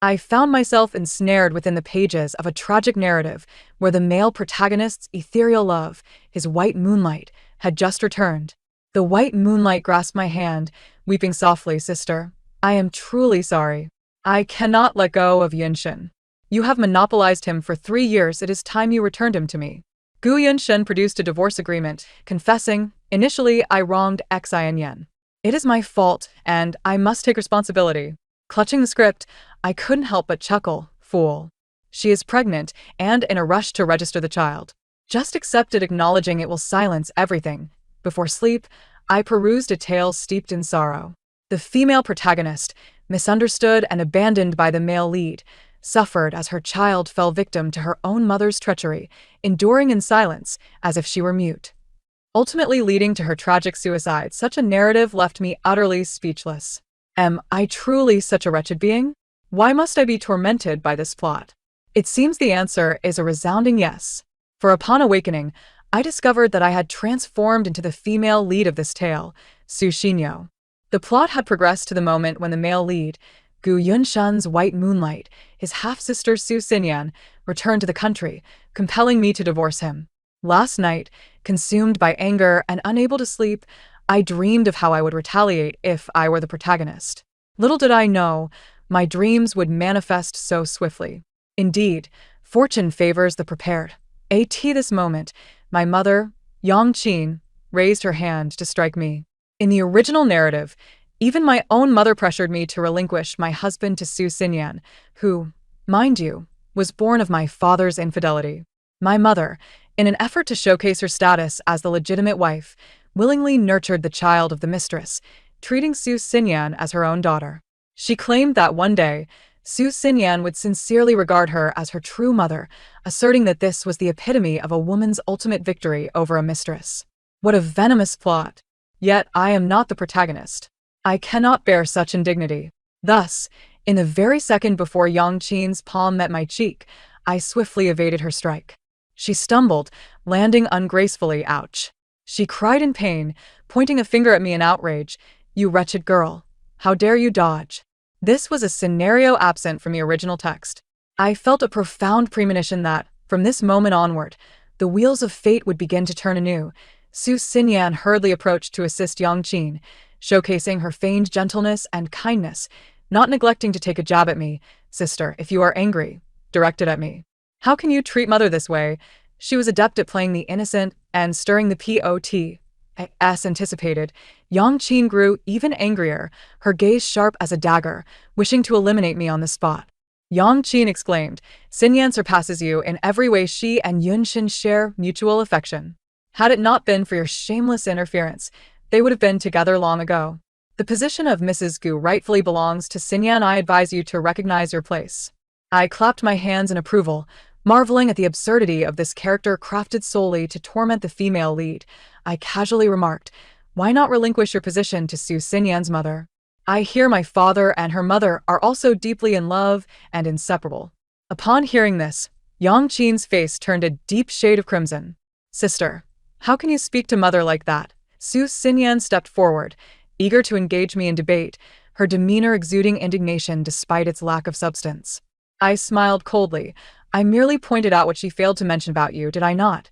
I found myself ensnared within the pages of a tragic narrative where the male protagonist's ethereal love, his white moonlight, had just returned. The white moonlight grasped my hand, weeping softly, "Sister, I am truly sorry. I cannot let go of Yunshin. You have monopolized him for 3 years. It is time you returned him to me." Gu Yunshin produced a divorce agreement, confessing, "Initially, I wronged Xin. It is my fault, and I must take responsibility." Clutching the script, I couldn't help but chuckle. "Fool. She is pregnant and in a rush to register the child. Just accept it, acknowledging it will silence everything." Before sleep, I perused a tale steeped in sorrow. The female protagonist, misunderstood and abandoned by the male lead, suffered as her child fell victim to her own mother's treachery, enduring in silence as if she were mute, ultimately leading to her tragic suicide. Such a narrative left me utterly speechless. Am I truly such a wretched being? Why must I be tormented by this plot? It seems the answer is a resounding yes. For upon awakening, I discovered that I had transformed into the female lead of this tale, Su Xinyo. The plot had progressed to the moment when the male lead, Gu Yunshan's white moonlight, his half-sister Su Xinyan, returned to the country, compelling me to divorce him. Last night, consumed by anger and unable to sleep, I dreamed of how I would retaliate if I were the protagonist. Little did I know, my dreams would manifest so swiftly. Indeed, fortune favors the prepared. At this moment, my mother, Yang Qin, raised her hand to strike me. In the original narrative, even my own mother pressured me to relinquish my husband to Su Xinyan, who, mind you, was born of my father's infidelity. My mother, in an effort to showcase her status as the legitimate wife, willingly nurtured the child of the mistress, treating Su Xinyan as her own daughter. She claimed that one day, Su Xinyan would sincerely regard her as her true mother, asserting that this was the epitome of a woman's ultimate victory over a mistress. What a venomous plot! Yet I am not the protagonist. I cannot bear such indignity. Thus, in the very second before Yang Qin's palm met my cheek, I swiftly evaded her strike. She stumbled, landing ungracefully. Ouch. She cried in pain, pointing a finger at me in outrage. "You wretched girl. How dare you dodge?" This was a scenario absent from the original text. I felt a profound premonition that, from this moment onward, the wheels of fate would begin to turn anew. Su Xinyan hurriedly approached to assist Yang Qin, showcasing her feigned gentleness and kindness, not neglecting to take a jab at me. "Sister, if you are angry," directed at me. "How can you treat mother this way?" She was adept at playing the innocent and stirring the pot. As anticipated, Yang Qin grew even angrier, her gaze sharp as a dagger, wishing to eliminate me on the spot. Yang Qin exclaimed, "Xinyan surpasses you in every way. She and Yunshin share mutual affection. Had it not been for your shameless interference, they would have been together long ago. The position of Mrs. Gu rightfully belongs to Xinyan. I advise you to recognize your place." I clapped my hands in approval, marveling at the absurdity of this character crafted solely to torment the female lead. I casually remarked, "Why not relinquish your position to Su Xinyan's mother? I hear my father and her mother are also deeply in love and inseparable." Upon hearing this, Yang Qin's face turned a deep shade of crimson. "Sister, how can you speak to mother like that?" Su Xinyan stepped forward, eager to engage me in debate, her demeanor exuding indignation despite its lack of substance. I smiled coldly. "I merely pointed out what she failed to mention about you, did I not?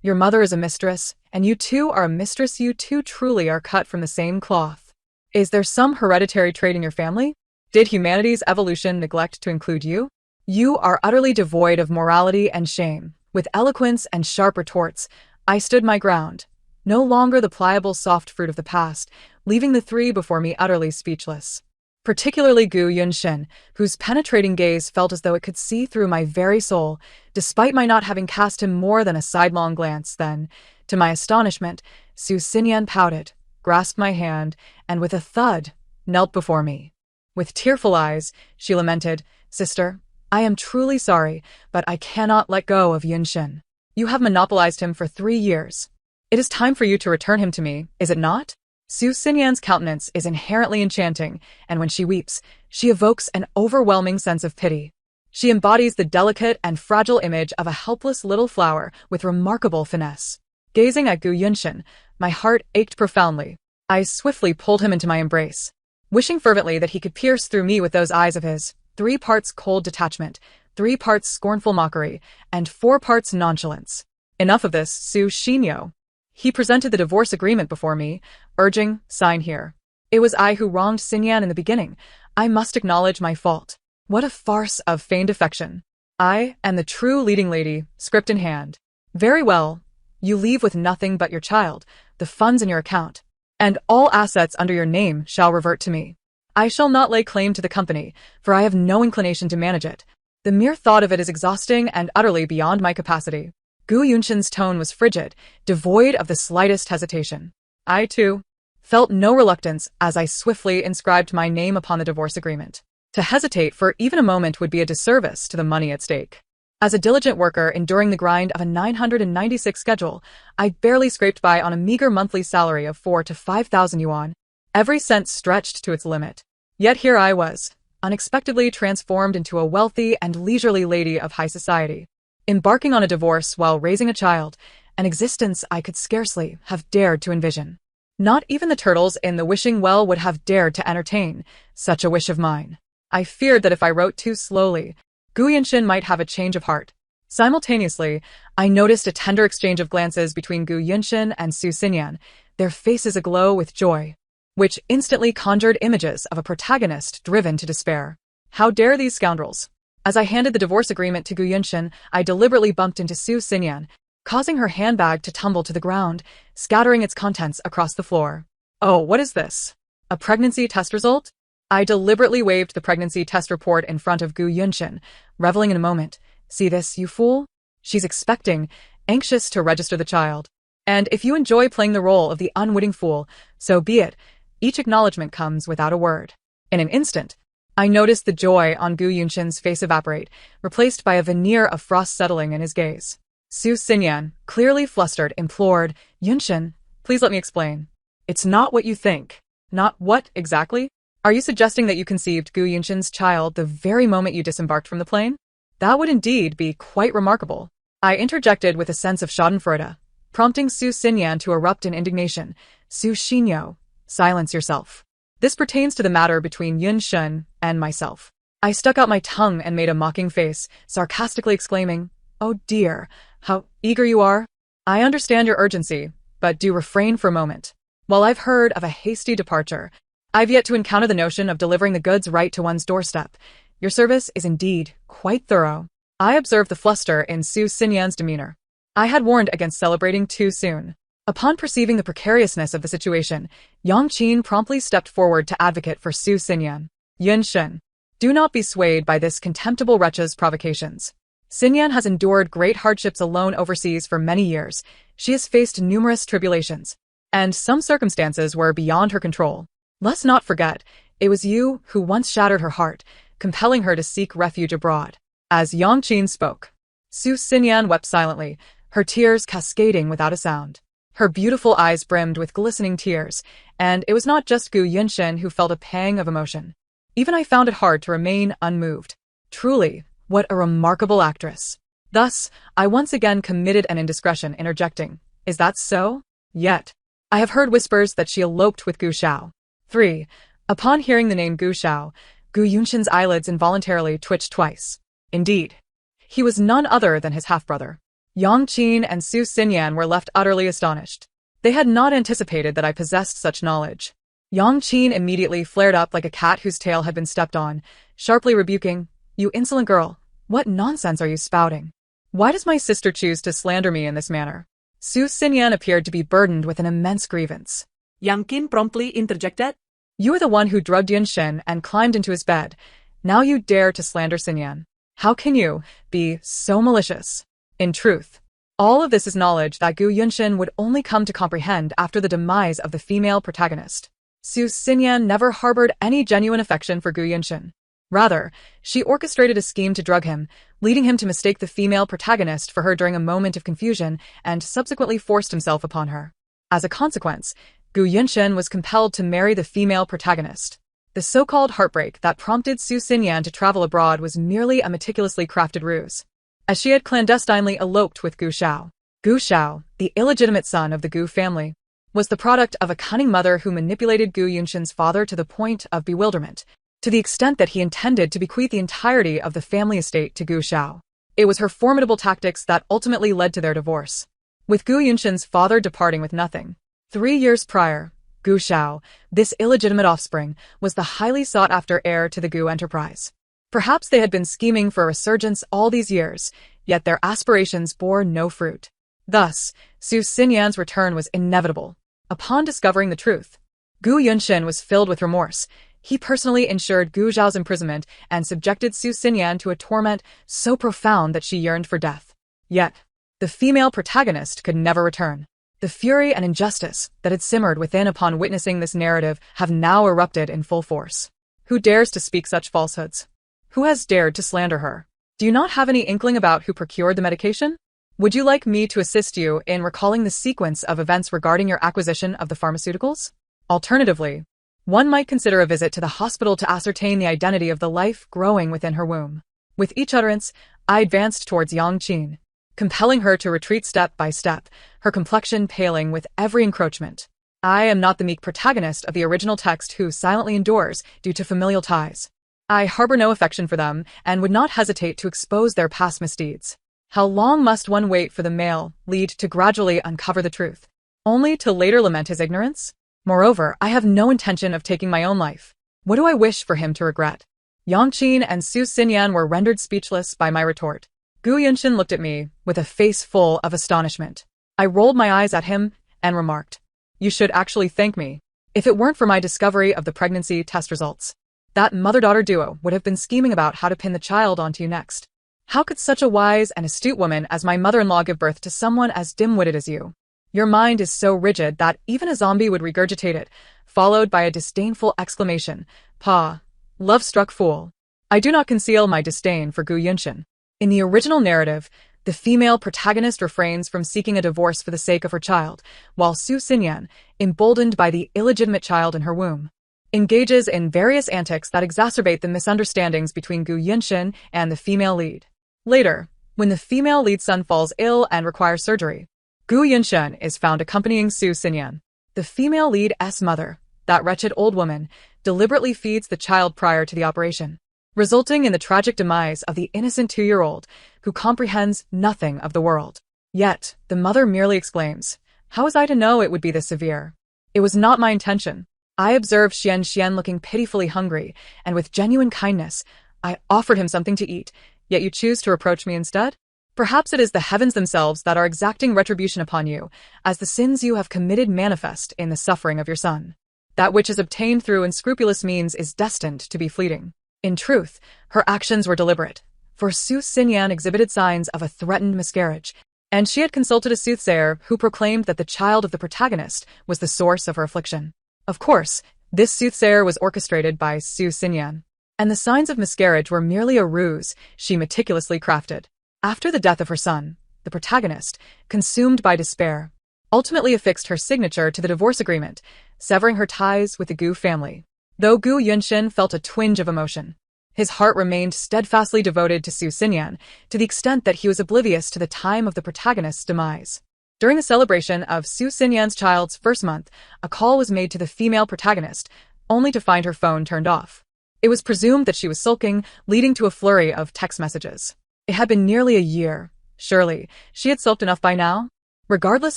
Your mother is a mistress, and you too are a mistress. You two truly are cut from the same cloth. Is there some hereditary trait in your family? Did humanity's evolution neglect to include you? You are utterly devoid of morality and shame." With eloquence and sharp retorts, I stood my ground, no longer the pliable soft fruit of the past, leaving the three before me utterly speechless. Particularly Gu Yunshin, whose penetrating gaze felt as though it could see through my very soul, despite my not having cast him more than a sidelong glance. Then, to my astonishment, Su Xinyan pouted, grasped my hand, and with a thud, knelt before me. With tearful eyes, she lamented, "Sister, I am truly sorry, but I cannot let go of Yunshin. You have monopolized him for 3 years. It is time for you to return him to me, is it not?" Su Xinyan's countenance is inherently enchanting, and when she weeps, she evokes an overwhelming sense of pity. She embodies the delicate and fragile image of a helpless little flower with remarkable finesse. Gazing at Gu Yunshin, my heart ached profoundly. I swiftly pulled him into my embrace, wishing fervently that he could pierce through me with those eyes of his. 3 parts cold detachment, 3 parts scornful mockery, and 4 parts nonchalance. Enough of this, Su Xinyo. He presented the divorce agreement before me, urging, sign here. It was I who wronged Xinyan in the beginning. I must acknowledge my fault. What a farce of feigned affection. I am the true leading lady, script in hand. Very well. You leave with nothing but your child, the funds in your account, and all assets under your name shall revert to me. I shall not lay claim to the company, for I have no inclination to manage it. The mere thought of it is exhausting and utterly beyond my capacity. Gu Yunshin's tone was frigid, devoid of the slightest hesitation. I, too, felt no reluctance as I swiftly inscribed my name upon the divorce agreement. To hesitate for even a moment would be a disservice to the money at stake. As a diligent worker enduring the grind of a 996 schedule, I barely scraped by on a meager monthly salary of 4,000 to 5,000 yuan, every cent stretched to its limit. Yet here I was, unexpectedly transformed into a wealthy and leisurely lady of high society, embarking on a divorce while raising a child, an existence I could scarcely have dared to envision. Not even the turtles in the wishing well would have dared to entertain such a wish of mine. I feared that if I wrote too slowly, Gu Yunshin might have a change of heart. Simultaneously, I noticed a tender exchange of glances between Gu Yunshin and Su Xinyan, their faces aglow with joy, which instantly conjured images of a protagonist driven to despair. How dare these scoundrels? As I handed the divorce agreement to Gu Yunshin, I deliberately bumped into Su Xinyan, causing her handbag to tumble to the ground, scattering its contents across the floor. Oh, what is this? A pregnancy test result? I deliberately waved the pregnancy test report in front of Gu Yunshin, reveling in a moment. See this, you fool? She's expecting, anxious to register the child. And if you enjoy playing the role of the unwitting fool, so be it. Each acknowledgement comes without a word. In an instant, I noticed the joy on Gu Yunshin's face evaporate, replaced by a veneer of frost settling in his gaze. Su Xinyan, clearly flustered, implored, Yunshin, please let me explain. It's not what you think. Not what, exactly? Are you suggesting that you conceived Gu Yunshin's child the very moment you disembarked from the plane? That would indeed be quite remarkable. I interjected with a sense of schadenfreude, prompting Su Xinyan to erupt in indignation. Su Xinyo, silence yourself. This pertains to the matter between Yunshin and myself. I stuck out my tongue and made a mocking face, sarcastically exclaiming, Oh dear, how eager you are. I understand your urgency, but do refrain for a moment. While I've heard of a hasty departure, I've yet to encounter the notion of delivering the goods right to one's doorstep. Your service is indeed quite thorough. I observed the fluster in Su Xinyan's demeanor. I had warned against celebrating too soon. Upon perceiving the precariousness of the situation, Yang Qin promptly stepped forward to advocate for Su Xinyan. Yunshin, do not be swayed by this contemptible wretch's provocations. Xinyan has endured great hardships alone overseas for many years. She has faced numerous tribulations, and some circumstances were beyond her control. Let's not forget, it was you who once shattered her heart, compelling her to seek refuge abroad. As Yang Qin spoke, Su Xinyan wept silently, her tears cascading without a sound. Her beautiful eyes brimmed with glistening tears, and it was not just Gu Yunshin who felt a pang of emotion. Even I found it hard to remain unmoved. Truly, what a remarkable actress. Thus, I once again committed an indiscretion, interjecting, Is that so? Yet, I have heard whispers that she eloped with Gu Shao. 3. Upon hearing the name Gu Shao, Gu Yunshin's eyelids involuntarily twitched twice. Indeed, he was none other than his half-brother. Yang Qin and Su Xinyan were left utterly astonished. They had not anticipated that I possessed such knowledge. Yang Qin immediately flared up like a cat whose tail had been stepped on, sharply rebuking, You insolent girl, what nonsense are you spouting? Why does my sister choose to slander me in this manner? Su Xinyan appeared to be burdened with an immense grievance. Yang Qin promptly interjected, You are the one who drugged Yunshin and climbed into his bed. Now you dare to slander Xinyan. How can you be so malicious? In truth, all of this is knowledge that Gu Yunshin would only come to comprehend after the demise of the female protagonist. Su Xinyan never harbored any genuine affection for Gu Yunshin. Rather, she orchestrated a scheme to drug him, leading him to mistake the female protagonist for her during a moment of confusion and subsequently forced himself upon her. As a consequence, Gu Yunshin was compelled to marry the female protagonist. The so-called heartbreak that prompted Su Xinyan to travel abroad was merely a meticulously crafted ruse, as she had clandestinely eloped with Gu Shao. Gu Shao, the illegitimate son of the Gu family, was the product of a cunning mother who manipulated Gu Yunshin's father to the point of bewilderment, to the extent that he intended to bequeath the entirety of the family estate to Gu Xiao. It was her formidable tactics that ultimately led to their divorce, with Gu Yunshin's father departing with nothing. 3 years prior, Gu Xiao, this illegitimate offspring, was the highly sought-after heir to the Gu enterprise. Perhaps they had been scheming for a resurgence all these years, yet their aspirations bore no fruit. Thus, Su Xinyan's return was inevitable. Upon discovering the truth, Gu Yunshin was filled with remorse. He personally ensured Gu Zhao's imprisonment and subjected Su Xinyan to a torment so profound that she yearned for death. Yet, the female protagonist could never return. The fury and injustice that had simmered within upon witnessing this narrative have now erupted in full force. Who dares to speak such falsehoods? Who has dared to slander her? Do you not have any inkling about who procured the medication? Would you like me to assist you in recalling the sequence of events regarding your acquisition of the pharmaceuticals? Alternatively, one might consider a visit to the hospital to ascertain the identity of the life growing within her womb. With each utterance, I advanced towards Yang Qin, compelling her to retreat step by step, her complexion paling with every encroachment. I am not the meek protagonist of the original text who silently endures due to familial ties. I harbor no affection for them and would not hesitate to expose their past misdeeds. How long must one wait for the male lead to gradually uncover the truth, only to later lament his ignorance? Moreover, I have no intention of taking my own life. What do I wish for him to regret? Yang Qin and Su Xinyan were rendered speechless by my retort. Gu Yunshin looked at me with a face full of astonishment. I rolled my eyes at him and remarked, "You should actually thank me. If it weren't for my discovery of the pregnancy test results, that mother-daughter duo would have been scheming about how to pin the child onto you next. How could such a wise and astute woman as my mother-in-law give birth to someone as dim-witted as you? Your mind is so rigid that even a zombie would regurgitate it," followed by a disdainful exclamation. "Pa, love-struck fool." I do not conceal my disdain for Gu Yunshin. In the original narrative, the female protagonist refrains from seeking a divorce for the sake of her child, while Su Xinyan, emboldened by the illegitimate child in her womb, engages in various antics that exacerbate the misunderstandings between Gu Yunshin and the female lead. Later, when the female lead son falls ill and requires surgery, Gu Yunshin is found accompanying Su Xinyan. The female lead's mother, that wretched old woman, deliberately feeds the child prior to the operation, resulting in the tragic demise of the innocent 2-year-old who comprehends nothing of the world. Yet, the mother merely exclaims, "How was I to know it would be this severe? It was not my intention." I observed Xian looking pitifully hungry, and with genuine kindness, I offered him something to eat, yet you choose to reproach me instead? Perhaps it is the heavens themselves that are exacting retribution upon you, as the sins you have committed manifest in the suffering of your son. That which is obtained through unscrupulous means is destined to be fleeting. In truth, her actions were deliberate, for Su Xinyan exhibited signs of a threatened miscarriage, and she had consulted a soothsayer who proclaimed that the child of the protagonist was the source of her affliction. Of course, this soothsayer was orchestrated by Su Xinyan, and the signs of miscarriage were merely a ruse she meticulously crafted. After the death of her son, the protagonist, consumed by despair, ultimately affixed her signature to the divorce agreement, severing her ties with the Gu family. Though Gu Yunshin felt a twinge of emotion, his heart remained steadfastly devoted to Su Xinyan, to the extent that he was oblivious to the time of the protagonist's demise. During the celebration of Su Xinyan's child's first month, a call was made to the female protagonist, only to find her phone turned off. It was presumed that she was sulking, leading to a flurry of text messages. It had been nearly a year. Surely, she had sulked enough by now? Regardless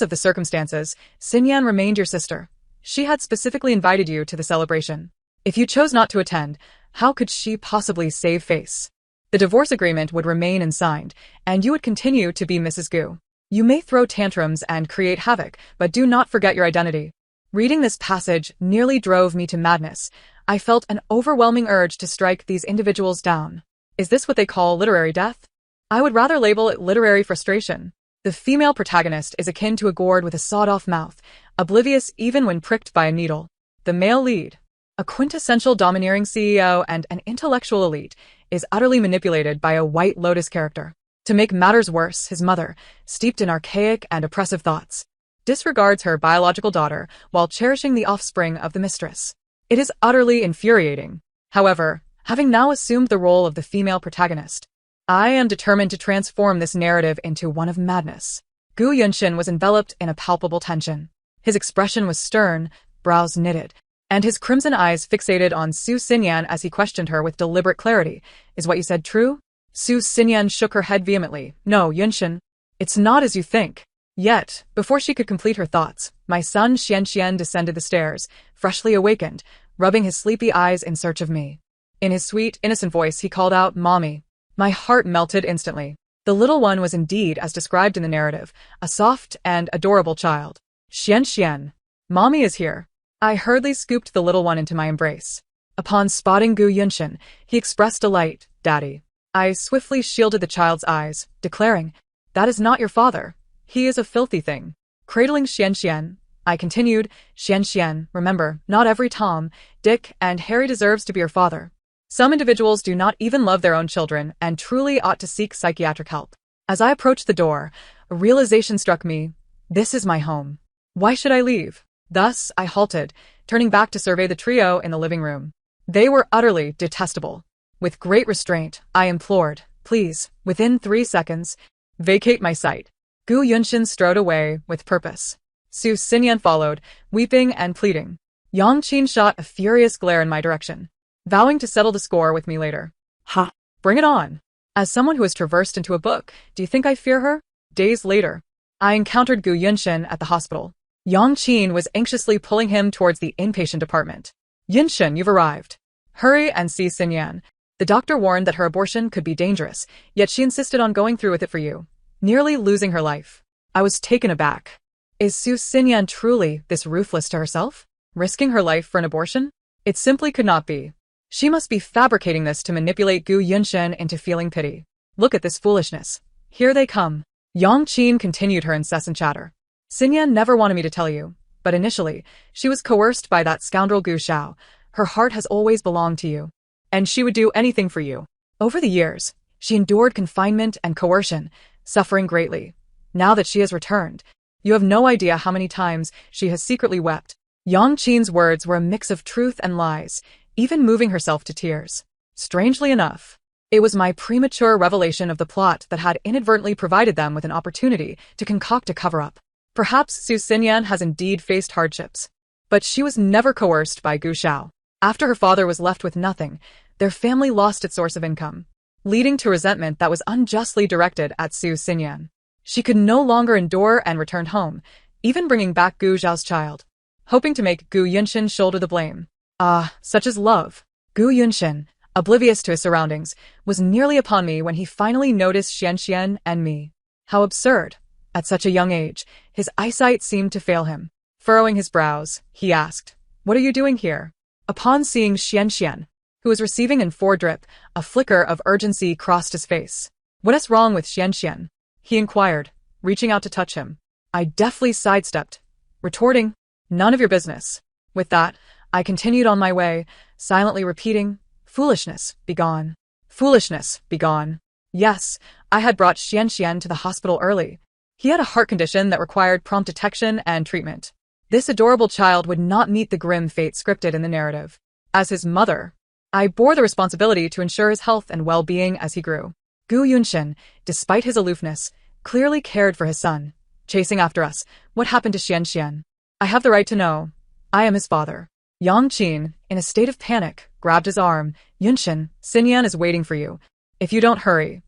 of the circumstances, Xinyan remained your sister. She had specifically invited you to the celebration. If you chose not to attend, how could she possibly save face? The divorce agreement would remain unsigned, and you would continue to be Mrs. Gu. You may throw tantrums and create havoc, but do not forget your identity. Reading this passage nearly drove me to madness. I felt an overwhelming urge to strike these individuals down. Is this what they call literary death? I would rather label it literary frustration. The female protagonist is akin to a gourd with a sawed-off mouth, oblivious even when pricked by a needle. The male lead, a quintessential domineering CEO and an intellectual elite, is utterly manipulated by a White Lotus character. To make matters worse, his mother, steeped in archaic and oppressive thoughts, disregards her biological daughter while cherishing the offspring of the mistress. It is utterly infuriating. However, having now assumed the role of the female protagonist, I am determined to transform this narrative into one of madness. Gu Yunshin was enveloped in a palpable tension. His expression was stern, brows knitted, and his crimson eyes fixated on Su Xinyan as he questioned her with deliberate clarity. Is what you said true? Su Xinyan shook her head vehemently. No, Yunshin. It's not as you think. Yet, before she could complete her thoughts, my son Xianxian descended the stairs, freshly awakened, rubbing his sleepy eyes in search of me. In his sweet, innocent voice he called out, Mommy. My heart melted instantly. The little one was indeed as described in the narrative, a soft and adorable child. Xianxian. Mommy is here. I hurriedly scooped the little one into my embrace. Upon spotting Gu Yunshin, he expressed delight. Daddy. I swiftly shielded the child's eyes, declaring, That is not your father. He is a filthy thing. Cradling Xianxian, I continued, Xianxian, remember, not every Tom, Dick, and Harry deserves to be your father. Some individuals do not even love their own children and truly ought to seek psychiatric help. As I approached the door, a realization struck me. This is my home. Why should I leave? Thus, I halted, turning back to survey the trio in the living room. They were utterly detestable. With great restraint, I implored, please, within 3 seconds, vacate my sight. Gu Yunshin strode away with purpose. Su Xinyan followed, weeping and pleading. Yang Qin shot a furious glare in my direction, vowing to settle the score with me later. Ha! Bring it on! As someone who has traversed into a book, do you think I fear her? Days later, I encountered Gu Yunshin at the hospital. Yang Qin was anxiously pulling him towards the inpatient department. Yunshin, you've arrived. Hurry and see Xinyan. The doctor warned that her abortion could be dangerous, yet she insisted on going through with it for you, nearly losing her life. I was taken aback. Is Su Xinyan truly this ruthless to herself? Risking her life for an abortion? It simply could not be. She must be fabricating this to manipulate Gu Yunshin into feeling pity. Look at this foolishness. Here they come. Yang Qin continued her incessant chatter. Xinyan never wanted me to tell you, but initially, she was coerced by that scoundrel Gu Shao. Her heart has always belonged to you, and she would do anything for you. Over the years, she endured confinement and coercion, suffering greatly. Now that she has returned, you have no idea how many times she has secretly wept. Yang Qin's words were a mix of truth and lies, even moving herself to tears. Strangely enough, it was my premature revelation of the plot that had inadvertently provided them with an opportunity to concoct a cover-up. Perhaps Su Xinyan has indeed faced hardships, but she was never coerced by Gu Shao. After her father was left with nothing, their family lost its source of income, leading to resentment that was unjustly directed at Su Xinyan. She could no longer endure and returned home, even bringing back Gu Zhao's child, hoping to make Gu Yunshin shoulder the blame. Ah, such is love. Gu Yunshin, oblivious to his surroundings, was nearly upon me when he finally noticed Xianxian and me. How absurd. At such a young age, his eyesight seemed to fail him. Furrowing his brows, he asked, What are you doing here? Upon seeing Xianxian, who was receiving an 4-drip, a flicker of urgency crossed his face. What is wrong with Xianxian? He inquired, reaching out to touch him. I deftly sidestepped, retorting, None of your business. With that, I continued on my way, silently repeating, Foolishness, begone. Foolishness, begone. Yes, I had brought Xianxian to the hospital early. He had a heart condition that required prompt detection and treatment. This adorable child would not meet the grim fate scripted in the narrative. As his mother, I bore the responsibility to ensure his health and well-being as he grew. Gu Yunshin, despite his aloofness, clearly cared for his son. Chasing after us, what happened to Xianxian? I have the right to know. I am his father. Yang Qin, in a state of panic, grabbed his arm. Yunshin, Xinyan is waiting for you. If you don't hurry.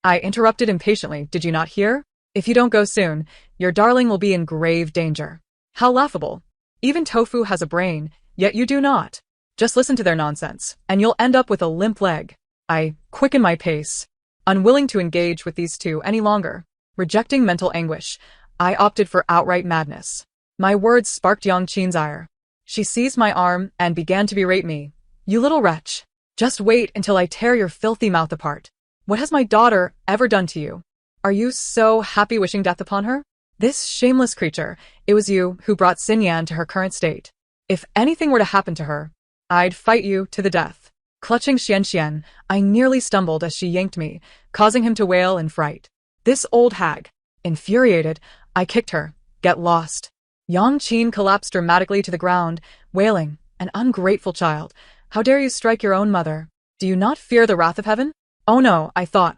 I interrupted impatiently. Did you not hear? If you don't go soon, your darling will be in grave danger. How laughable. Even tofu has a brain, yet you do not. Just listen to their nonsense, and you'll end up with a limp leg. I quickened my pace, unwilling to engage with these two any longer. Rejecting mental anguish, I opted for outright madness. My words sparked Yang Qin's ire. She seized my arm and began to berate me. You little wretch. Just wait until I tear your filthy mouth apart. What has my daughter ever done to you? Are you so happy wishing death upon her? This shameless creature, it was you who brought Xinyan to her current state. If anything were to happen to her, I'd fight you to the death. Clutching Xianxian, I nearly stumbled as she yanked me, causing him to wail in fright. This old hag. Infuriated, I kicked her. Get lost. Yang Qin collapsed dramatically to the ground, wailing, An ungrateful child. How dare you strike your own mother? Do you not fear the wrath of heaven? Oh no, I thought.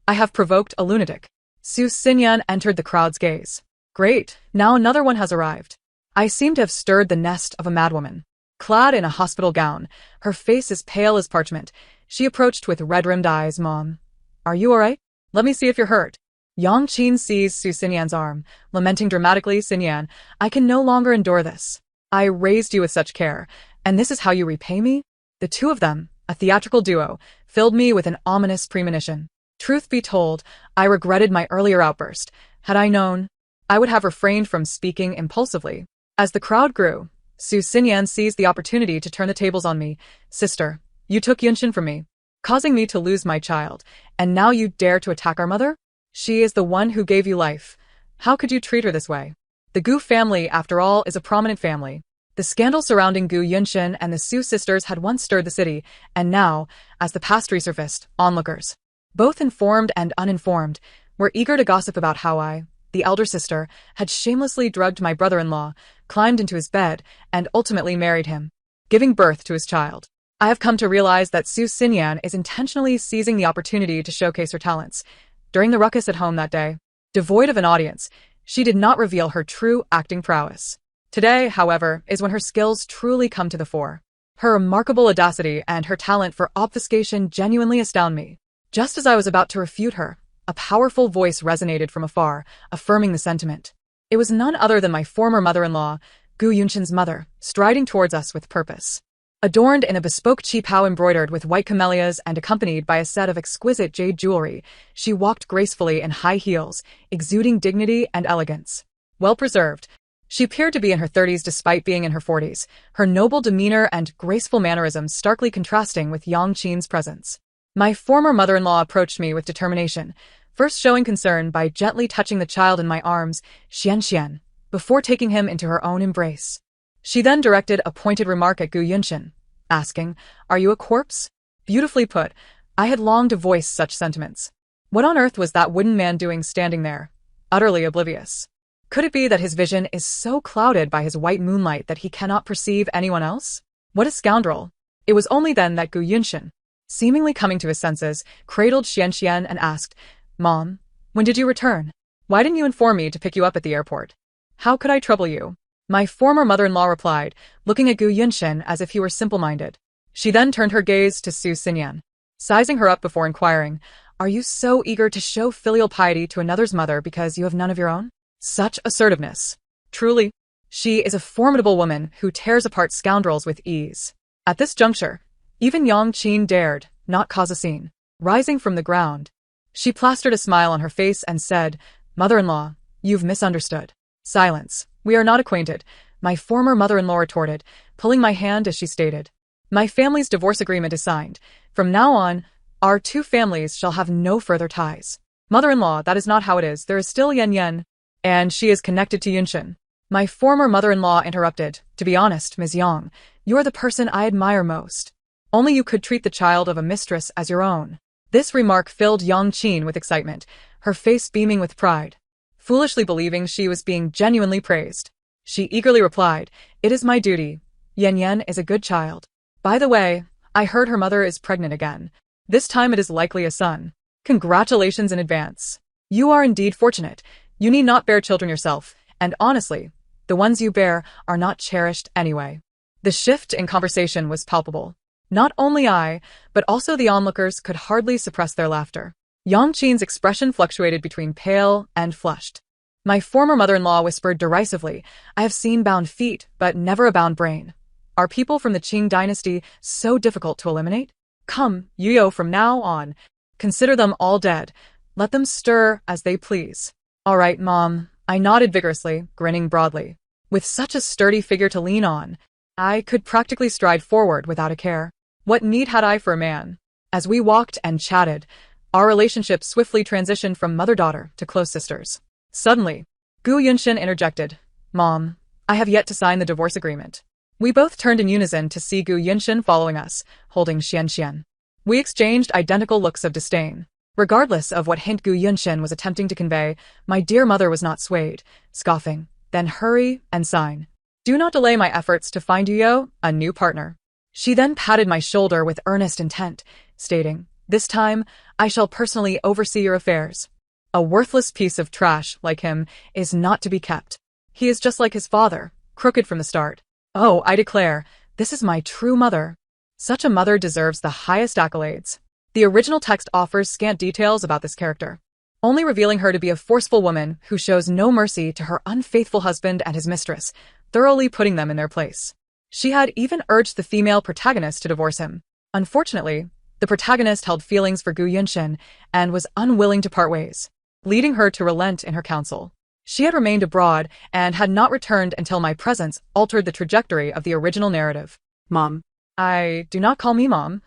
I have provoked a lunatic. Su Xinyan entered the crowd's gaze. Great, now another one has arrived. I seem to have stirred the nest of a madwoman. Clad in a hospital gown, her face as pale as parchment, she approached with red-rimmed eyes. Mom, are you alright? Let me see if you're hurt. Yang Qin seized Su Xinyan's arm, lamenting dramatically. Xinyan, I can no longer endure this. I raised you with such care, and this is how you repay me? The two of them, a theatrical duo, filled me with an ominous premonition. Truth be told, I regretted my earlier outburst. Had I known, I would have refrained from speaking impulsively. As the crowd grew, Su Xinyan seized the opportunity to turn the tables on me. Sister, you took Yunshin from me, causing me to lose my child, and now you dare to attack our mother? She is the one who gave you life. How could you treat her this way? The Gu family, after all, is a prominent family. The scandal surrounding Gu Yunshin and the Su sisters had once stirred the city, and now, as the past resurfaced, onlookers, both informed and uninformed, were eager to gossip about how I, the elder sister, had shamelessly drugged my brother-in-law, climbed into his bed, and ultimately married him, giving birth to his child. I have come to realize that Su Xinyan is intentionally seizing the opportunity to showcase her talents. During the ruckus at home that day, devoid of an audience, she did not reveal her true acting prowess. Today, however, is when her skills truly come to the fore. Her remarkable audacity and her talent for obfuscation genuinely astound me. Just as I was about to refute her, a powerful voice resonated from afar, affirming the sentiment. It was none other than my former mother-in-law, Gu Yunshin's mother, striding towards us with purpose. Adorned in a bespoke qipao embroidered with white camellias and accompanied by a set of exquisite jade jewelry, she walked gracefully in high heels, exuding dignity and elegance. Well-preserved, she appeared to be in her 30s despite being in her 40s, her noble demeanor and graceful mannerisms starkly contrasting with Yang Qin's presence. My former mother-in-law approached me with determination, first showing concern by gently touching the child in my arms, Xian, before taking him into her own embrace. She then directed a pointed remark at Gu Yunshin, asking, "Are you a corpse?" Beautifully put, I had longed to voice such sentiments. What on earth was that wooden man doing standing there, utterly oblivious? Could it be that his vision is so clouded by his white moonlight that he cannot perceive anyone else? What a scoundrel! It was only then that Gu Yunshin, seemingly coming to his senses, cradled Xian and asked, "Mom, when did you return? Why didn't you inform me to pick you up at the airport? How could I trouble you?" My former mother-in-law replied, looking at Gu Yunshin as if he were simple-minded. She then turned her gaze to Su Xinyan, sizing her up before inquiring, "Are you so eager to show filial piety to another's mother because you have none of your own?" Such assertiveness. Truly, she is a formidable woman who tears apart scoundrels with ease. At this juncture, even Yang Qin dared not cause a scene. Rising from the ground, she plastered a smile on her face and said, "Mother-in-law, you've misunderstood." "Silence. We are not acquainted," my former mother-in-law retorted, pulling my hand as she stated. "My family's divorce agreement is signed. From now on, our two families shall have no further ties." "Mother-in-law, that is not how it is. There is still Yan, and she is connected to Yunshin." My former mother-in-law interrupted, "To be honest, Ms. Yang, you're the person I admire most. Only you could treat the child of a mistress as your own." This remark filled Yang Qin with excitement, her face beaming with pride. Foolishly believing she was being genuinely praised, she eagerly replied, "It is my duty. Yan is a good child. By the way, I heard her mother is pregnant again. This time it is likely a son. Congratulations in advance. You are indeed fortunate. You need not bear children yourself, and honestly, the ones you bear are not cherished anyway." The shift in conversation was palpable. Not only I, but also the onlookers could hardly suppress their laughter. Yang Qin's expression fluctuated between pale and flushed. My former mother-in-law whispered derisively, "I have seen bound feet, but never a bound brain. Are people from the Qing dynasty so difficult to eliminate? Come, Yuyo, from now on, consider them all dead. Let them stir as they please." "All right, Mom," I nodded vigorously, grinning broadly. With such a sturdy figure to lean on, I could practically stride forward without a care. What need had I for a man? As we walked and chatted, our relationship swiftly transitioned from mother-daughter to close sisters. Suddenly, Gu Yunshin interjected, "Mom, I have yet to sign the divorce agreement." We both turned in unison to see Gu Yunshin following us, holding Xian. We exchanged identical looks of disdain. Regardless of what hint Gu Yunshin was attempting to convey, my dear mother was not swayed, scoffing, "Then hurry and sign. Do not delay my efforts to find Yuyo a new partner." She then patted my shoulder with earnest intent, stating, "This time, I shall personally oversee your affairs. A worthless piece of trash like him is not to be kept. He is just like his father, crooked from the start. Oh, I declare, This is my true mother. Such a mother deserves the highest accolades. The original text offers scant details about this character, only revealing her to be a forceful woman who shows no mercy to her unfaithful husband and his mistress, thoroughly putting them in their place. She had even urged the female protagonist to divorce him. Unfortunately, the protagonist held feelings for Gu Yunshin and was unwilling to part ways, leading her to relent in her counsel. She had remained abroad and had not returned until my presence altered the trajectory of the original narrative. Mom. Do not call me Mom.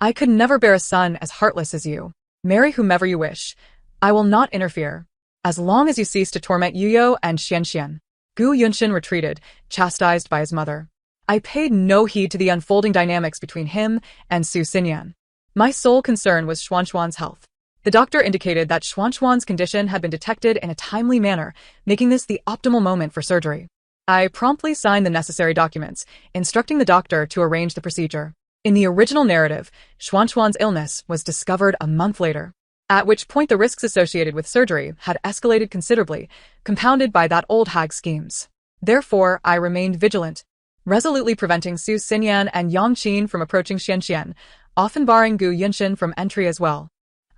I could never bear a son as heartless as you. Marry whomever you wish. I will not interfere, as long as you cease to torment Yuyo and Xianxian. Gu Yunshin retreated, chastised by his mother. I paid no heed to the unfolding dynamics between him and Su Xinyan. My sole concern was Xuanxuan's health. The doctor indicated that Xuanxuan's condition had been detected in a timely manner, making this the optimal moment for surgery. I promptly signed the necessary documents, instructing the doctor to arrange the procedure. In the original narrative, Xuanxuan's illness was discovered a month later, at which point the risks associated with surgery had escalated considerably, compounded by that old hag's schemes. Therefore, I remained vigilant, resolutely preventing Su Xinyan and Yang Qin from approaching Xianxian, often barring Gu Yunshin from entry as well.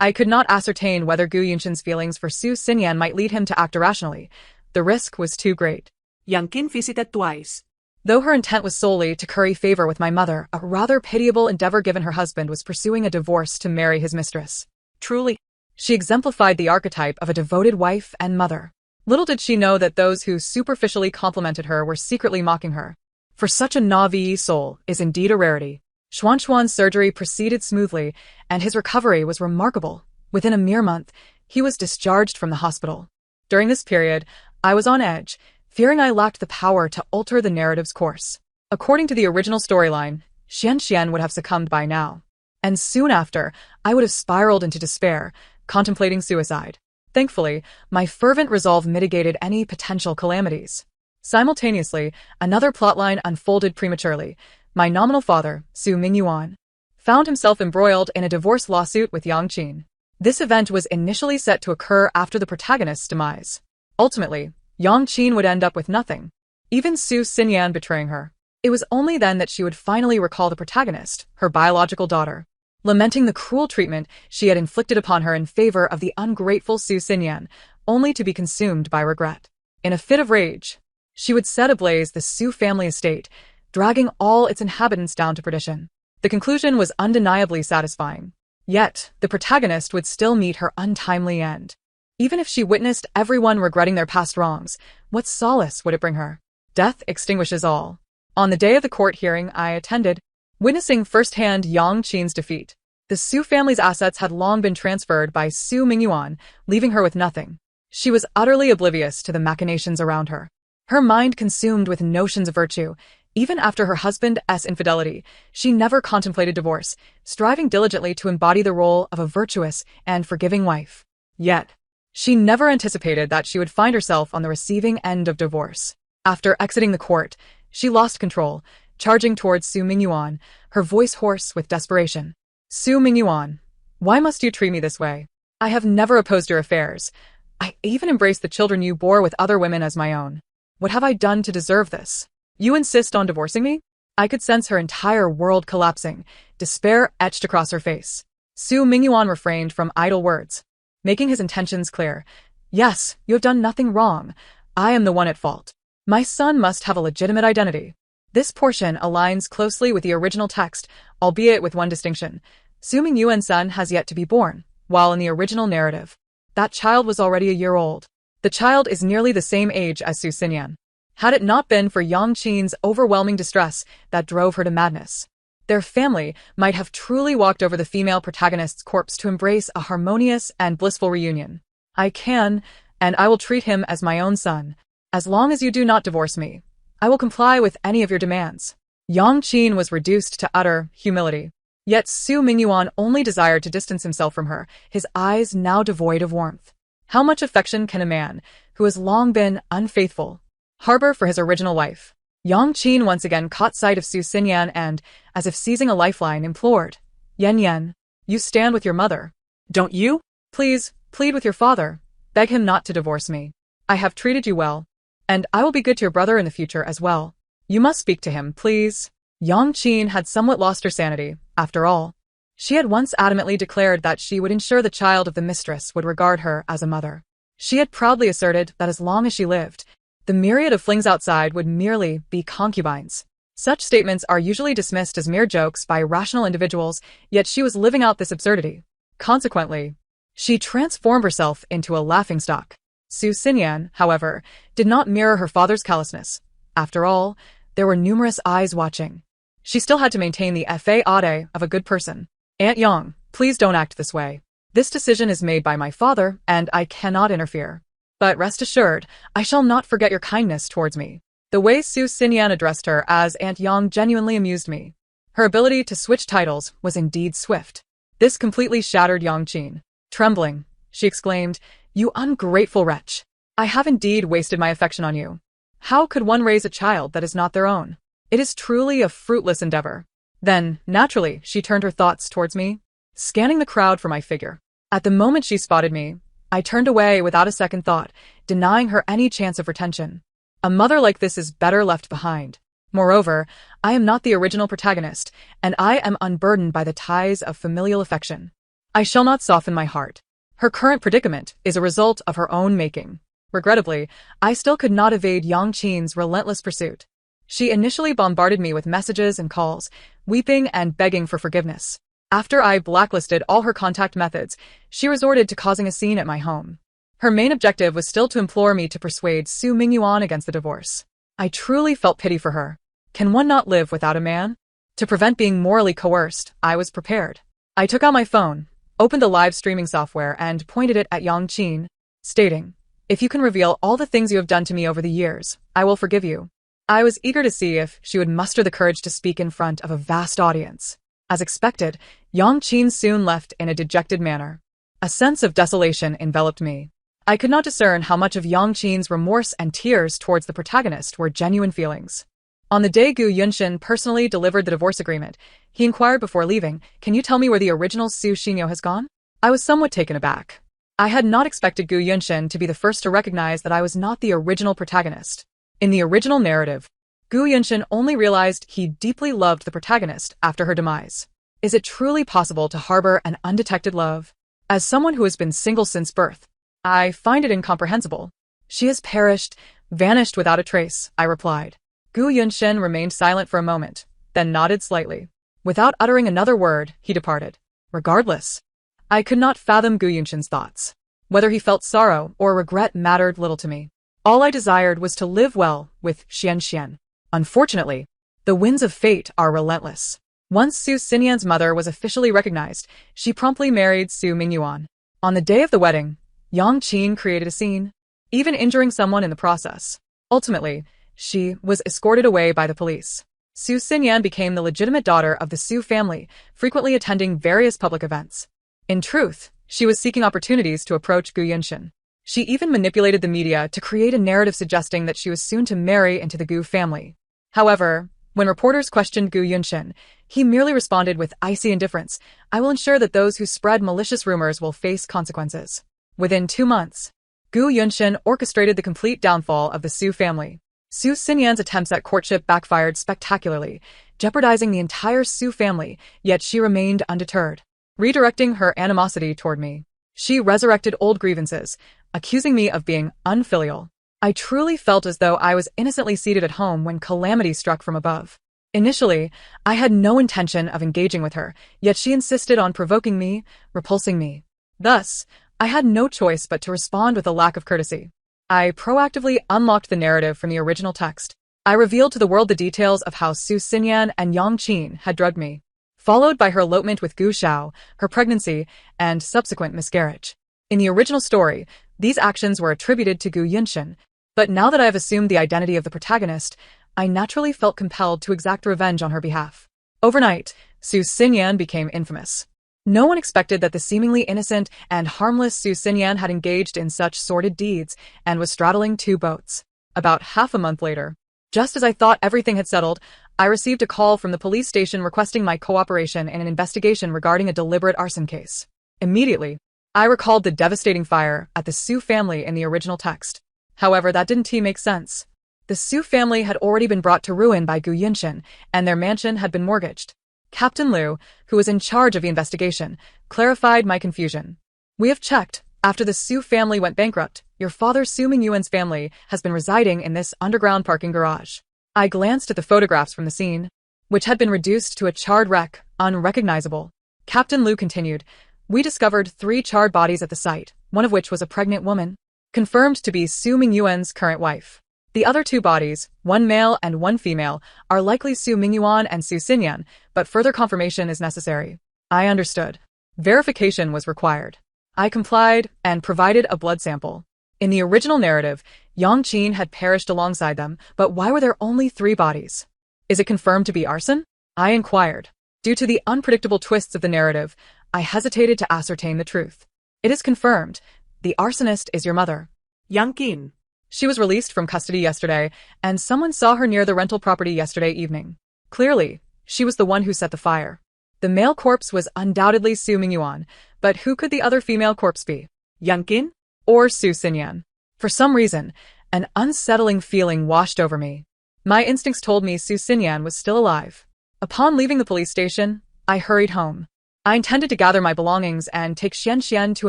I could not ascertain whether Gu Yunshin's feelings for Su Xinyan might lead him to act irrationally. The risk was too great. Yang Qin visited twice. Though her intent was solely to curry favor with my mother, a rather pitiable endeavor given her husband was pursuing a divorce to marry his mistress. Truly, she exemplified the archetype of a devoted wife and mother. Little did she know that those who superficially complimented her were secretly mocking her. For such a Na'vi soul is indeed a rarity. Xuanxuan's surgery proceeded smoothly, and his recovery was remarkable. Within a mere month, he was discharged from the hospital. During this period, I was on edge, fearing I lacked the power to alter the narrative's course. According to the original storyline, Xianxian would have succumbed by now. And soon after, I would have spiraled into despair, contemplating suicide. Thankfully, my fervent resolve mitigated any potential calamities. Simultaneously, another plotline unfolded prematurely. My nominal father, Su Mingyuan, found himself embroiled in a divorce lawsuit with Yang Qin. This event was initially set to occur after the protagonist's demise. Ultimately, Yang Qin would end up with nothing, even Su Xinyan betraying her. It was only then that she would finally recall the protagonist, her biological daughter, lamenting the cruel treatment she had inflicted upon her in favor of the ungrateful Su Xinyan, only to be consumed by regret. In a fit of rage, she would set ablaze the Su family estate, dragging all its inhabitants down to perdition. The conclusion was undeniably satisfying. Yet, the protagonist would still meet her untimely end. Even if she witnessed everyone regretting their past wrongs, what solace would it bring her? Death extinguishes all. On the day of the court hearing I attended, witnessing firsthand Yang Qin's defeat, the Su family's assets had long been transferred by Su Mingyuan, leaving her with nothing. She was utterly oblivious to the machinations around her. Her mind consumed with notions of virtue. Even after her husband's infidelity, she never contemplated divorce, striving diligently to embody the role of a virtuous and forgiving wife. Yet, she never anticipated that she would find herself on the receiving end of divorce. After exiting the court, she lost control, charging towards Su Mingyuan, her voice hoarse with desperation. Su Mingyuan, why must you treat me this way? I have never opposed your affairs. I even embraced the children you bore with other women as my own. What have I done to deserve this? You insist on divorcing me? I could sense her entire world collapsing, despair etched across her face. Su Mingyuan refrained from idle words, making his intentions clear. Yes, you have done nothing wrong. I am the one at fault. My son must have a legitimate identity. This portion aligns closely with the original text, albeit with one distinction. Su Mingyuan's son has yet to be born, while in the original narrative, that child was already a year old. The child is nearly the same age as Su Xinyan. Had it not been for Yang Qin's overwhelming distress that drove her to madness, their family might have truly walked over the female protagonist's corpse to embrace a harmonious and blissful reunion. I can, and I will treat him as my own son. As long as you do not divorce me, I will comply with any of your demands. Yang Qin was reduced to utter humility. Yet Su Mingyuan only desired to distance himself from her, his eyes now devoid of warmth. How much affection can a man, who has long been unfaithful, harbor for his original wife? Yang Qin once again caught sight of Su Xinyan and, as if seizing a lifeline, implored, Yan Yan, you stand with your mother. Don't you? Please, plead with your father. Beg him not to divorce me. I have treated you well, and I will be good to your brother in the future as well. You must speak to him, please. Yang Qin had somewhat lost her sanity, after all. She had once adamantly declared that she would ensure the child of the mistress would regard her as a mother. She had proudly asserted that as long as she lived, the myriad of flings outside would merely be concubines. Such statements are usually dismissed as mere jokes by rational individuals, yet she was living out this absurdity. Consequently, she transformed herself into a laughingstock. Su Xinyan, however, did not mirror her father's callousness. After all, there were numerous eyes watching. She still had to maintain the faade of a good person. Aunt Yang, please don't act this way. This decision is made by my father, and I cannot interfere. But rest assured, I shall not forget your kindness towards me. The way Su Xinyan addressed her as Aunt Yang genuinely amused me. Her ability to switch titles was indeed swift. This completely shattered Yang Qin. Trembling, she exclaimed, "You ungrateful wretch! I have indeed wasted my affection on you. How could one raise a child that is not their own? It is truly a fruitless endeavor." Then, naturally, she turned her thoughts towards me, scanning the crowd for my figure. At the moment she spotted me, I turned away without a second thought, denying her any chance of retention. A mother like this is better left behind. Moreover, I am not the original protagonist, and I am unburdened by the ties of familial affection. I shall not soften my heart. Her current predicament is a result of her own making. Regrettably, I still could not evade Yang Qin's relentless pursuit. She initially bombarded me with messages and calls, weeping and begging for forgiveness. After I blacklisted all her contact methods, she resorted to causing a scene at my home. Her main objective was still to implore me to persuade Su Mingyuan against the divorce. I truly felt pity for her. Can one not live without a man? To prevent being morally coerced, I was prepared. I took out my phone, opened the live streaming software, and pointed it at Yang Qin, stating, "If you can reveal all the things you have done to me over the years, I will forgive you." I was eager to see if she would muster the courage to speak in front of a vast audience. As expected, Yang Qin soon left in a dejected manner. A sense of desolation enveloped me. I could not discern how much of Yang Qin's remorse and tears towards the protagonist were genuine feelings. On the day Gu Yunshin personally delivered the divorce agreement, he inquired before leaving, "Can you tell me where the original Su Xinyo has gone?" I was somewhat taken aback. I had not expected Gu Yunshin to be the first to recognize that I was not the original protagonist. In the original narrative, Gu Yunshin only realized he deeply loved the protagonist after her demise. Is it truly possible to harbor an undetected love? As someone who has been single since birth, I find it incomprehensible. "She has perished, vanished without a trace," I replied. Gu Yunshin remained silent for a moment, then nodded slightly. Without uttering another word, he departed. Regardless, I could not fathom Gu Yunshin's thoughts. Whether he felt sorrow or regret mattered little to me. All I desired was to live well with Xian. Unfortunately, the winds of fate are relentless. Once Su Xinyan's mother was officially recognized, she promptly married Su Mingyuan. On the day of the wedding, Yang Qin created a scene, even injuring someone in the process. Ultimately, she was escorted away by the police. Su Xinyan became the legitimate daughter of the Su family, frequently attending various public events. In truth, she was seeking opportunities to approach Gu Yunshin. She even manipulated the media to create a narrative suggesting that she was soon to marry into the Gu family. However, when reporters questioned Gu Yunshin, he merely responded with icy indifference, "I will ensure that those who spread malicious rumors will face consequences." Within 2 months, Gu Yunshin orchestrated the complete downfall of the Su family. Su Xinyan's attempts at courtship backfired spectacularly, jeopardizing the entire Su family, yet she remained undeterred. Redirecting her animosity toward me, she resurrected old grievances, accusing me of being unfilial. I truly felt as though I was innocently seated at home when calamity struck from above. Initially, I had no intention of engaging with her, yet she insisted on provoking me, repulsing me. Thus, I had no choice but to respond with a lack of courtesy. I proactively unlocked the narrative from the original text. I revealed to the world the details of how Su Xinyan and Yang Qin had drugged me, followed by her elopement with Gu Xiao, her pregnancy, and subsequent miscarriage. In the original story, these actions were attributed to Gu Yunshin, but now that I have assumed the identity of the protagonist, I naturally felt compelled to exact revenge on her behalf. Overnight, Su Xinyan became infamous. No one expected that the seemingly innocent and harmless Su Xinyan had engaged in such sordid deeds and was straddling 2 boats. About half a month later, just as I thought everything had settled, I received a call from the police station requesting my cooperation in an investigation regarding a deliberate arson case. Immediately, I recalled the devastating fire at the Su family in the original text. However, that didn't make sense. The Su family had already been brought to ruin by Gu Yinshin, and their mansion had been mortgaged. Captain Liu, who was in charge of the investigation, clarified my confusion. We have checked. After the Su family went bankrupt, your father Su Mingyuan's family has been residing in this underground parking garage. I glanced at the photographs from the scene, which had been reduced to a charred wreck, unrecognizable. Captain Liu continued, we discovered 3 charred bodies at the site, one of which was a pregnant woman, confirmed to be Su Mingyuan's current wife. The other 2 bodies, one male and one female, are likely Su Mingyuan and Su Xinyan, but further confirmation is necessary. I understood. Verification was required. I complied and provided a blood sample. In the original narrative, Yang Qin had perished alongside them, but why were there only 3 bodies? Is it confirmed to be arson? I inquired. Due to the unpredictable twists of the narrative, I hesitated to ascertain the truth. It is confirmed. The arsonist is your mother. Yang Qin. She was released from custody yesterday, and someone saw her near the rental property yesterday evening. Clearly, she was the one who set the fire. The male corpse was undoubtedly Su Mingyuan, but who could the other female corpse be? Yang Qin? Or Su Xinyan? For some reason, an unsettling feeling washed over me. My instincts told me Su Xinyan was still alive. Upon leaving the police station, I hurried home. I intended to gather my belongings and take Xian to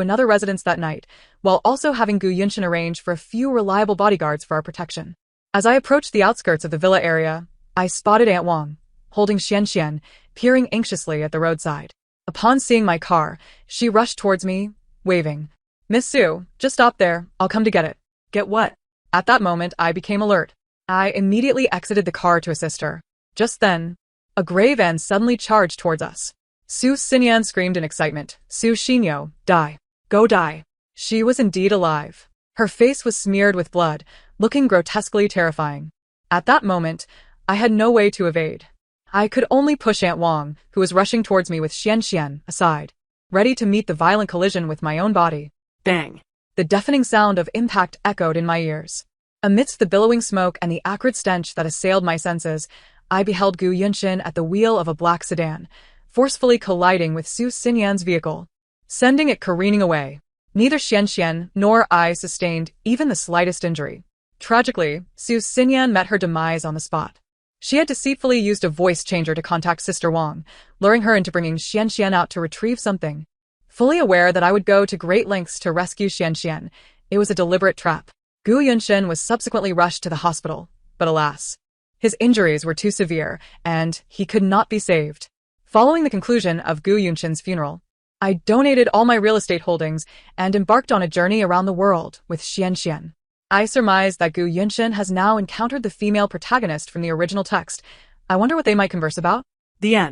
another residence that night, while also having Gu Yinshin arrange for a few reliable bodyguards for our protection. As I approached the outskirts of the villa area, I spotted Aunt Wang, holding Xian, peering anxiously at the roadside. Upon seeing my car, she rushed towards me, waving. Miss Su, just stop there, I'll come to get it. Get what? At that moment, I became alert. I immediately exited the car to assist her. Just then, a gray van suddenly charged towards us. Su Xinyan screamed in excitement. Su Xinyo, die. Go die. She was indeed alive. Her face was smeared with blood, looking grotesquely terrifying. At that moment, I had no way to evade. I could only push Aunt Wang, who was rushing towards me with Xian, aside, ready to meet the violent collision with my own body. Bang! The deafening sound of impact echoed in my ears. Amidst the billowing smoke and the acrid stench that assailed my senses, I beheld Gu Yinshin at the wheel of a black sedan, forcefully colliding with Su Xinyan's vehicle, sending it careening away. Neither Xian nor I sustained even the slightest injury. Tragically, Su Xinyan met her demise on the spot. She had deceitfully used a voice changer to contact Sister Wang, luring her into bringing Xian out to retrieve something. Fully aware that I would go to great lengths to rescue Xian, it was a deliberate trap. Gu Yinshin was subsequently rushed to the hospital, but alas, his injuries were too severe, and he could not be saved. Following the conclusion of Gu Yinshin's funeral, I donated all my real estate holdings and embarked on a journey around the world with Xian. I surmise that Gu Yinshin has now encountered the female protagonist from the original text. I wonder what they might converse about. The end.